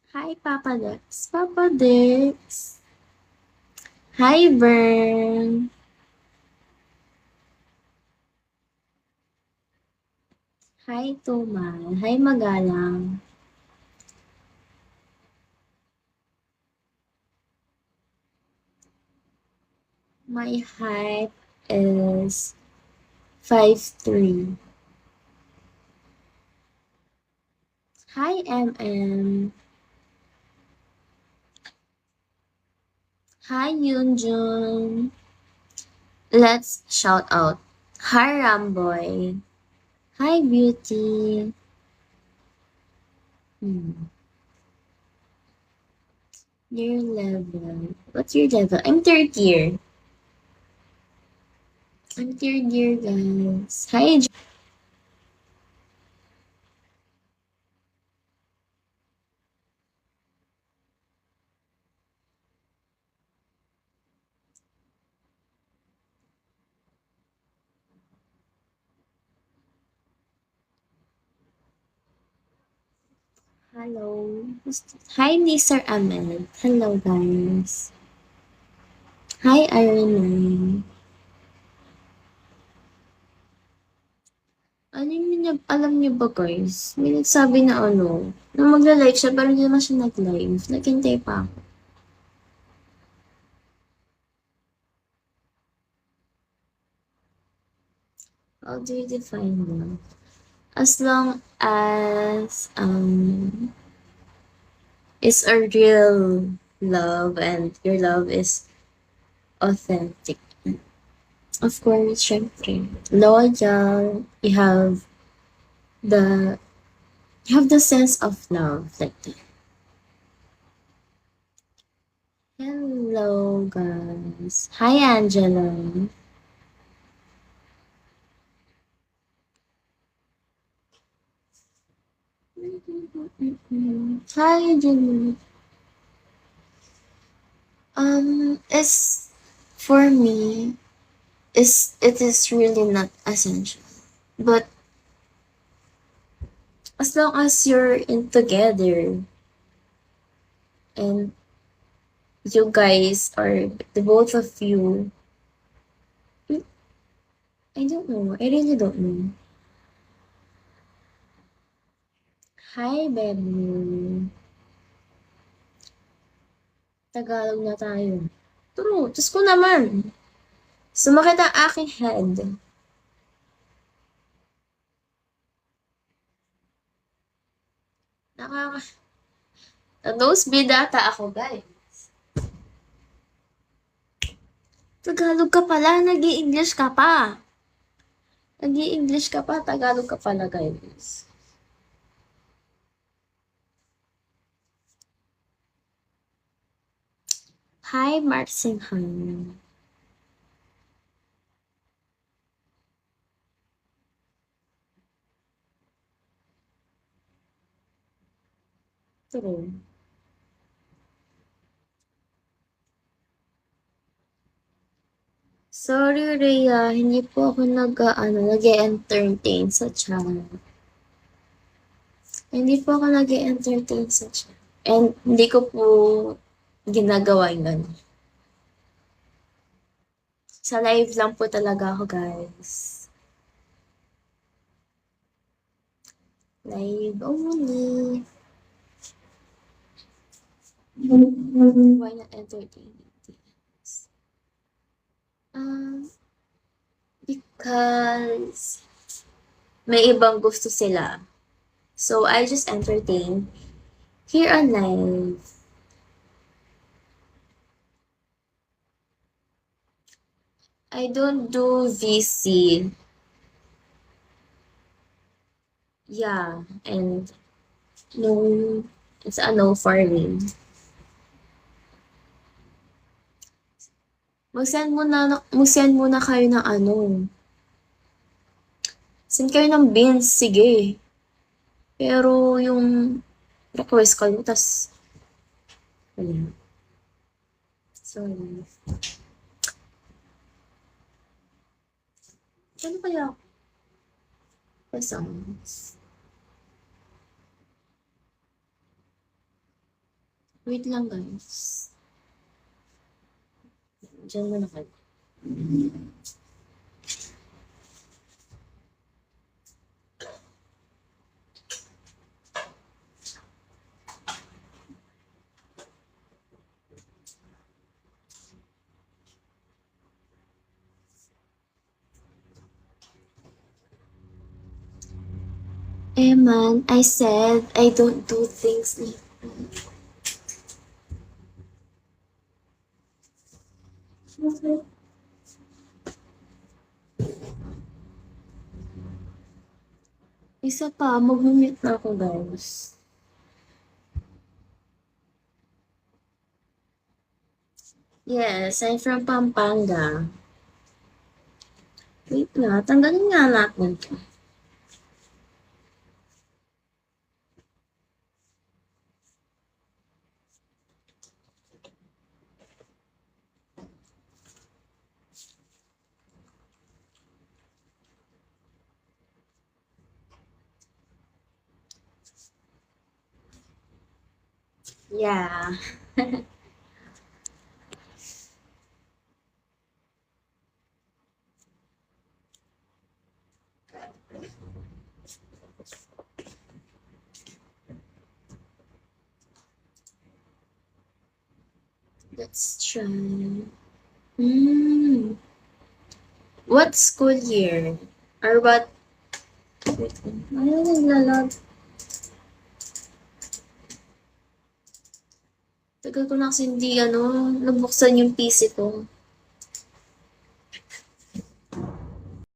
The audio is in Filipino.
Hi, Papa Dex. Papa Dex. Hi, Vern. Hi, Tumal. Hi, Magalang. My height is 5'3". Hi, MM. Hi, Yunjun. Let's shout out. Hi, Ramboy. Hi, Beauty. Hmm. Your level. What's your level? I'm third year. I'm third year, guys. Hi, Hello. Hi, Mr. Ahmed. Hello, guys. Hi, Irene. Alam niyo ba, guys? May nagsabi na na magla-live siya, pero hindi naman siya nag-live. Naghintay pa ako. How do you define love? As long as, it's a real love and your love is authentic. Of course, syempre, loyal, the, you have the sense of love, like that. Hello, guys. Hi, Angela. Hi, Jimmy. It's for me. It is really not essential, but as long as you're in together and you guys are the both of you, I don't know. I really don't know. Hi, baby. Tagalog na tayo. True. Diyos ko naman. Sumakit ang aking head. Nakaka... Nose bidata ako, guys. Tagalog ka pala, nag english ka pa. Nag english ka pa, Tagalog ka pala, guys. Hi, Mark Singhan. True. Sorry, Rhea, hindi po ako nag-entertain sa chat. Hindi po ako nag-entertain sa chat. And hindi ko po ginagawa yung ganun. Sa live lang po talaga ako, guys. Live only. Why not entertain? Um, because may ibang gusto sila. So, I just entertain here on live. I don't do VC. Yeah, and no, it's a no for me. Mag-send muna kayo ng send kayo ng beans, sige. Pero yung request ko, tas, wala. Sorry. Ano kaya songs? Wait lang guys. Diyan muna kayo. Man, I said I don't do things like that. Isa pa, mag-mute na ako guys. Yes, I'm from Pampanga. Wait na, tanggalin nga natin to. Yeah. Let's try. What school year? Or what? Wait, ano naglalag? Tagal ko na kasi hindi, nabuksan yung PC ko.